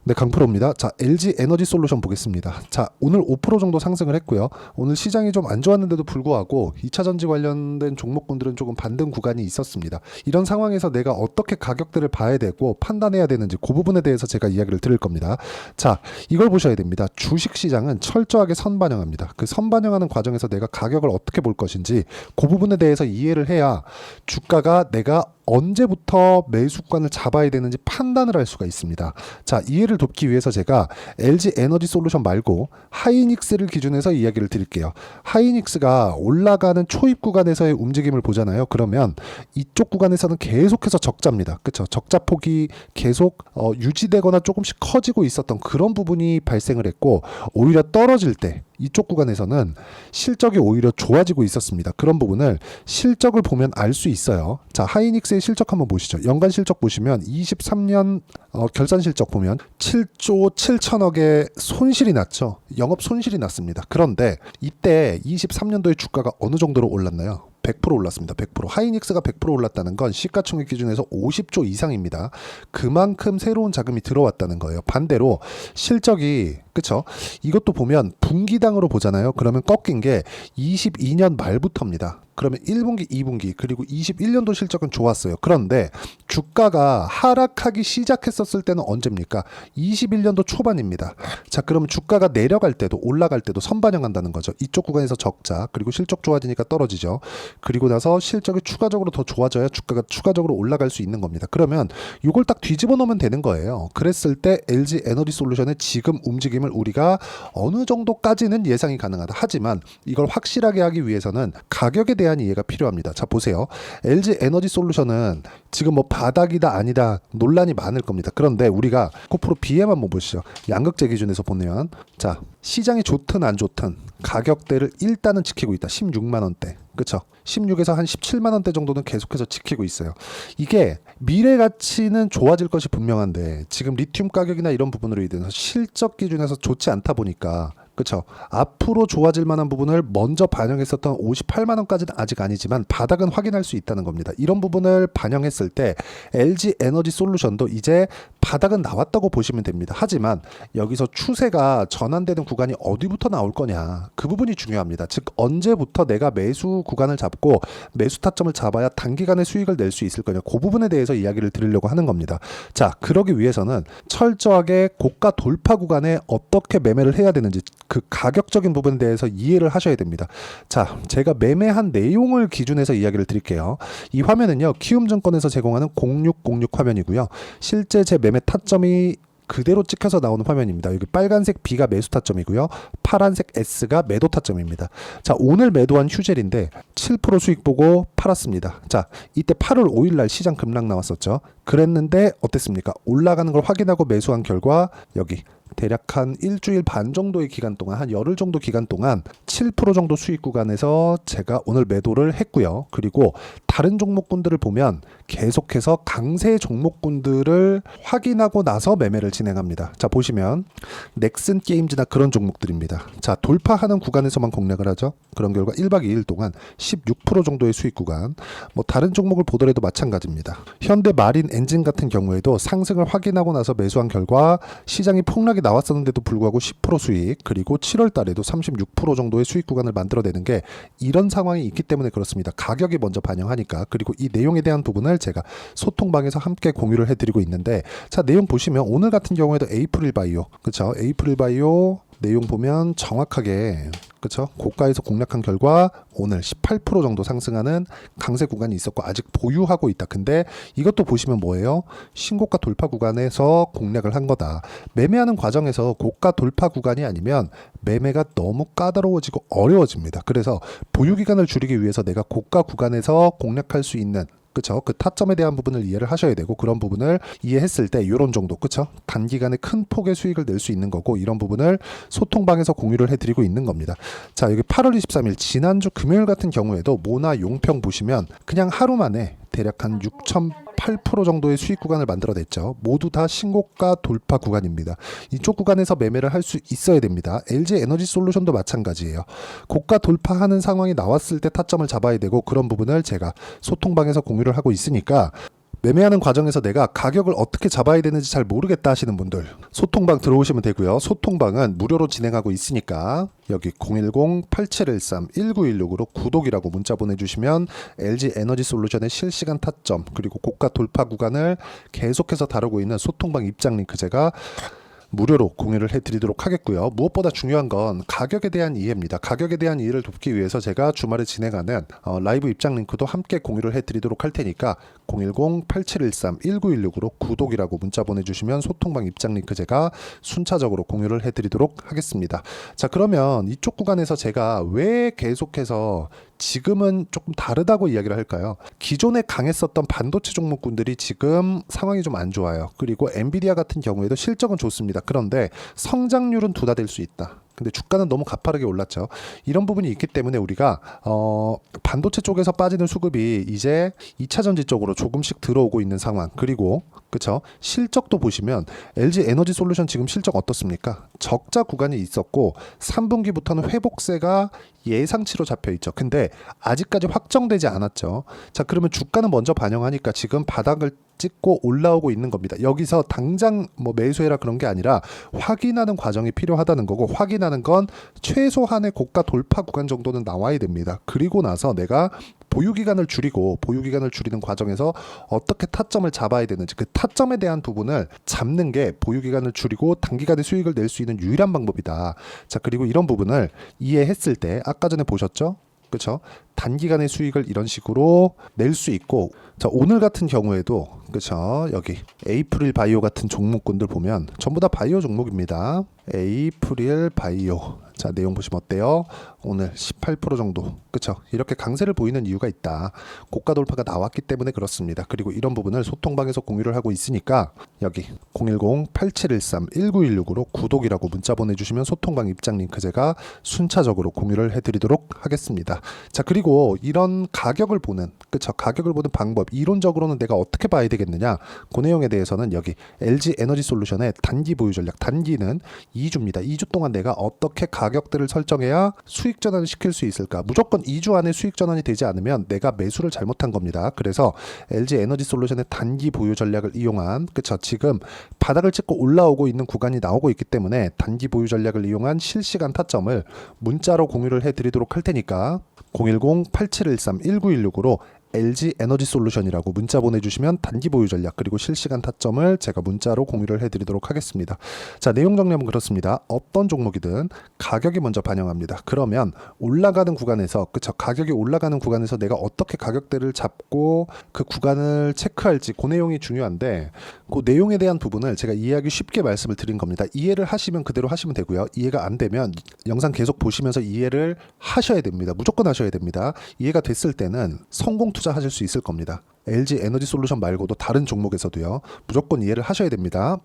네, 강프로입니다. 자, LG 에너지 솔루션 보겠습니다. 자, 오늘 5% 정도 상승을 했고요. 오늘 시장이 좀 안 좋았는데도 불구하고 2차 전지 관련된 종목군들은 조금 반등 구간이 있었습니다. 이런 상황에서 내가 어떻게 가격들을 봐야 되고 판단해야 되는지 그 부분에 대해서 제가 이야기를 드릴 겁니다. 자, 이걸 보셔야 됩니다. 주식 시장은 철저하게 선반영합니다. 그 선반영하는 과정에서 내가 가격을 어떻게 볼 것인지 그 부분에 대해서 이해를 해야 주가가 내가 언제부터 매수권을 잡아야 되는지 판단을 할 수가 있습니다. 자, 이해를 돕기 위해서 제가 LG 에너지 솔루션 말고 하이닉스를 기준해서 이야기를 드릴게요. 하이닉스가 올라가는 초입 구간에서의 움직임을 보잖아요. 그러면 이쪽 구간에서는 계속해서 적자입니다. 그렇죠? 적자 폭이 계속 유지되거나 조금씩 커지고 있었던 그런 부분이 발생을 했고, 오히려 떨어질 때 이쪽 구간에서는 실적이 오히려 좋아지고 있었습니다. 그런 부분을 실적을 보면 알 수 있어요. 자, 하이닉스의 실적 한번 보시죠. 연간 실적 보시면 23년 결산 실적 보면 7조 7천억의 손실이 났죠. 영업 손실이 났습니다. 그런데 이때 23년도에 주가가 어느 정도로 올랐나요? 100% 올랐습니다. 100%. 하이닉스가 100% 올랐다는 건 시가총액 기준에서 50조 이상입니다. 그만큼 새로운 자금이 들어왔다는 거예요. 반대로 실적이, 그쵸? 이것도 보면 분기당으로 보잖아요. 그러면 꺾인 게 22년 말부터입니다. 그러면 1분기, 2분기, 그리고 21년도 실적은 좋았어요. 그런데 주가가 하락하기 시작했었을 때는 언제입니까? 21년도 초반입니다. 자, 그러면 주가가 내려갈 때도 올라갈 때도 선반영한다는 거죠. 이쪽 구간에서 적자, 그리고 실적 좋아지니까 떨어지죠. 그리고 나서 실적이 추가적으로 더 좋아져야 주가가 추가적으로 올라갈 수 있는 겁니다. 그러면 이걸 딱 뒤집어 놓으면 되는 거예요. 그랬을 때 LG 에너지 솔루션의 지금 움직임을 우리가 어느 정도까지는 예상이 가능하다. 하지만 이걸 확실하게 하기 위해서는 가격에 대한 이해가 필요합니다. 자, 보세요. LG 에너지 솔루션은 지금 뭐 바닥이다 아니다 논란이 많을 겁니다. 그런데 우리가 코프로 BM 한번 보시죠. 양극재 기준에서 보면, 자, 시장이 좋든 안 좋든 가격대를 일단은 지키고 있다. 16만 원대. 그렇죠? 16에서 한 17만 원대 정도는 계속해서 지키고 있어요. 이게 미래 가치는 좋아질 것이 분명한데 지금 리튬 가격이나 이런 부분으로 인해서 실적 기준에서 좋지 않다 보니까, 그렇죠? 앞으로 좋아질 만한 부분을 먼저 반영했었던 58만 원까지는 아직 아니지만 바닥은 확인할 수 있다는 겁니다. 이런 부분을 반영했을 때 LG 에너지 솔루션도 이제 바닥은 나왔다고 보시면 됩니다. 하지만 여기서 추세가 전환되는 구간이 어디부터 나올 거냐, 그 부분이 중요합니다. 즉 언제부터 내가 매수 구간을 잡고 매수 타점을 잡아야 단기간에 수익을 낼 수 있을 거냐, 그 부분에 대해서 이야기를 드리려고 하는 겁니다. 자, 그러기 위해서는 철저하게 고가 돌파 구간에 어떻게 매매를 해야 되는지 그 가격적인 부분에 대해서 이해를 하셔야 됩니다. 자, 제가 매매한 내용을 기준해서 이야기를 드릴게요. 이 화면은요, 키움증권에서 제공하는 0606 화면이고요. 실제 제 매매 타점이 그대로 찍혀서 나오는 화면입니다. 여기 빨간색 B가 매수 타점이고요. 파란색 S가 매도 타점입니다. 자, 오늘 매도한 휴젤인데 7% 수익 보고 팔았습니다. 자, 이때 8월 5일 날 시장 급락 나왔었죠. 그랬는데 어땠습니까? 올라가는 걸 확인하고 매수한 결과 여기 대략 한 일주일 반 정도의 기간 동안, 한 열흘 정도 기간 동안 7% 정도 수익 구간에서 제가 오늘 매도를 했고요. 그리고 다른 종목군들을 보면 계속해서 강세 종목군들을 확인하고 나서 매매를 진행합니다. 자, 보시면 넥슨 게임즈나 그런 종목들입니다. 자, 돌파하는 구간에서만 공략을 하죠. 그런 결과 1박 2일 동안 16% 정도의 수익 구간, 뭐 다른 종목을 보더라도 마찬가지입니다. 현대 마린 엔진 같은 경우에도 상승을 확인하고 나서 매수한 결과 시장이 폭락이 나왔었는데도 불구하고 10% 수익, 그리고 7월 달에도 36% 정도의 수익 구간을 만들어내는 게 이런 상황이 있기 때문에 그렇습니다. 가격이 먼저 반영하니까. 그리고 이 내용에 대한 부분을 제가 소통방에서 함께 공유를 해드리고 있는데, 자, 내용 보시면 오늘 같은 경우에도 에이프릴 바이오, 그렇죠? 에이프릴 바이오 내용 보면 정확하게, 그렇죠? 고가에서 공략한 결과 오늘 18% 정도 상승하는 강세 구간이 있었고 아직 보유하고 있다. 근데 이것도 보시면 뭐예요? 신고가 돌파 구간에서 공략을 한 거다. 매매하는 과정에서 고가 돌파 구간이 아니면 매매가 너무 까다로워지고 어려워집니다. 그래서 보유 기간을 줄이기 위해서 내가 고가 구간에서 공략할 수 있는, 그쵸? 그 타점에 대한 부분을 이해를 하셔야 되고, 그런 부분을 이해했을 때 이런 정도, 그쵸? 단기간에 큰 폭의 수익을 낼 수 있는 거고, 이런 부분을 소통방에서 공유를 해드리고 있는 겁니다. 자, 여기 8월 23일 지난주 금요일 같은 경우에도 모나 용평 보시면 그냥 하루 만에 대략 한 6.8% 정도의 수익 구간을 만들어냈죠. 모두 다 신고가 돌파 구간입니다. 이쪽 구간에서 매매를 할 수 있어야 됩니다. LG 에너지 솔루션도 마찬가지예요. 고가 돌파하는 상황이 나왔을 때 타점을 잡아야 되고, 그런 부분을 제가 소통방에서 공유를 하고 있으니까 매매하는 과정에서 내가 가격을 어떻게 잡아야 되는지 잘 모르겠다 하시는 분들 소통방 들어오시면 되고요. 소통방은 무료로 진행하고 있으니까 여기 010-8713-1916으로 구독이라고 문자 보내주시면 LG 에너지 솔루션의 실시간 타점 그리고 고가 돌파 구간을 계속해서 다루고 있는 소통방 입장 링크 제가 무료로 공유를 해드리도록 하겠고요. 무엇보다 중요한 건 가격에 대한 이해입니다. 가격에 대한 이해를 돕기 위해서 제가 주말에 진행하는 라이브 입장 링크도 함께 공유를 해드리도록 할 테니까 010-8713-1916으로 구독이라고 문자 보내주시면 소통방 입장 링크 제가 순차적으로 공유를 해드리도록 하겠습니다. 자, 그러면 이쪽 구간에서 제가 왜 계속해서 지금은 조금 다르다고 이야기를 할까요? 기존에 강했었던 반도체 종목군들이 지금 상황이 좀 안 좋아요. 그리고 엔비디아 같은 경우에도 실적은 좋습니다. 그런데 성장률은 둔화될 수 있다. 근데 주가는 너무 가파르게 올랐죠. 이런 부분이 있기 때문에 우리가 반도체 쪽에서 빠지는 수급이 이제 2차 전지 쪽으로 조금씩 들어오고 있는 상황. 그리고 그쵸? 실적도 보시면 LG 에너지 솔루션 지금 실적 어떻습니까? 적자 구간이 있었고 3분기부터는 회복세가 예상치로 잡혀 있죠. 근데 아직까지 확정되지 않았죠. 자, 그러면 주가는 먼저 반영하니까 지금 바닥을 찍고 올라오고 있는 겁니다. 여기서 당장 뭐 매수해라 그런 게 아니라 확인하는 과정이 필요하다는 거고, 확인하는 건 최소한의 고가 돌파 구간 정도는 나와야 됩니다. 그리고 나서 내가 보유기간을 줄이는 과정에서 어떻게 타점을 잡아야 되는지, 그 타점에 대한 부분을 잡는 게 보유기간을 줄이고 단기간에 수익을 낼 수 있는 유일한 방법이다. 자, 그리고 이런 부분을 이해했을 때 아까 전에 보셨죠? 그렇죠? 단기간의 수익을 이런 식으로 낼 수 있고, 자, 오늘 같은 경우에도 그렇죠? 여기 에이프릴 바이오 같은 종목군들 보면 전부 다 바이오 종목입니다. 에이프릴 바이오. 자, 내용 보시면 어때요? 오늘 18% 정도. 그쵸? 이렇게 강세를 보이는 이유가 있다. 고가 돌파가 나왔기 때문에 그렇습니다. 그리고 이런 부분을 소통방에서 공유를 하고 있으니까 여기 010-8713-1916으로 구독이라고 문자 보내주시면 소통방 입장 링크 제가 순차적으로 공유를 해드리도록 하겠습니다. 자, 그리고 이런 가격을 보는, 그쵸? 가격을 보는 방법, 이론적으로는 내가 어떻게 봐야 되겠느냐? 그 내용에 대해서는 여기 LG 에너지 솔루션의 단기 보유 전략, 단기는 2주입니다. 2주 동안 내가 어떻게 가격들을 설정해야 수익 전환을 시킬 수 있을까? 무조건 2주 안에 수익 전환이 되지 않으면 내가 매수를 잘못한 겁니다. 그래서 LG 에너지 솔루션의 단기 보유 전략을 이용한, 그쵸? 지금 바닥을 찍고 올라오고 있는 구간이 나오고 있기 때문에 단기 보유 전략을 이용한 실시간 타점을 문자로 공유를 해드리도록 할 테니까 010-8713-1916으로 LG 에너지 솔루션이라고 문자 보내주시면 단기 보유 전략 그리고 실시간 타점을 제가 문자로 공유를 해드리도록 하겠습니다. 자, 내용 정리하면 그렇습니다. 어떤 종목이든 가격이 먼저 반영합니다. 그러면 올라가는 구간에서, 그쵸? 가격이 올라가는 구간에서 내가 어떻게 가격대를 잡고 그 구간을 체크할지, 그 내용이 중요한데, 그 내용에 대한 부분을 제가 이해하기 쉽게 말씀을 드린 겁니다. 이해를 하시면 그대로 하시면 되고요. 이해가 안 되면 영상 계속 보시면서 이해를 하셔야 됩니다. 무조건 하셔야 됩니다. 이해가 됐을 때는 성공 투자하실 수 있을 겁니다. LG 에너지 솔루션 말고도 다른 종목에서도요. 무조건 이해를 하셔야 됩니다.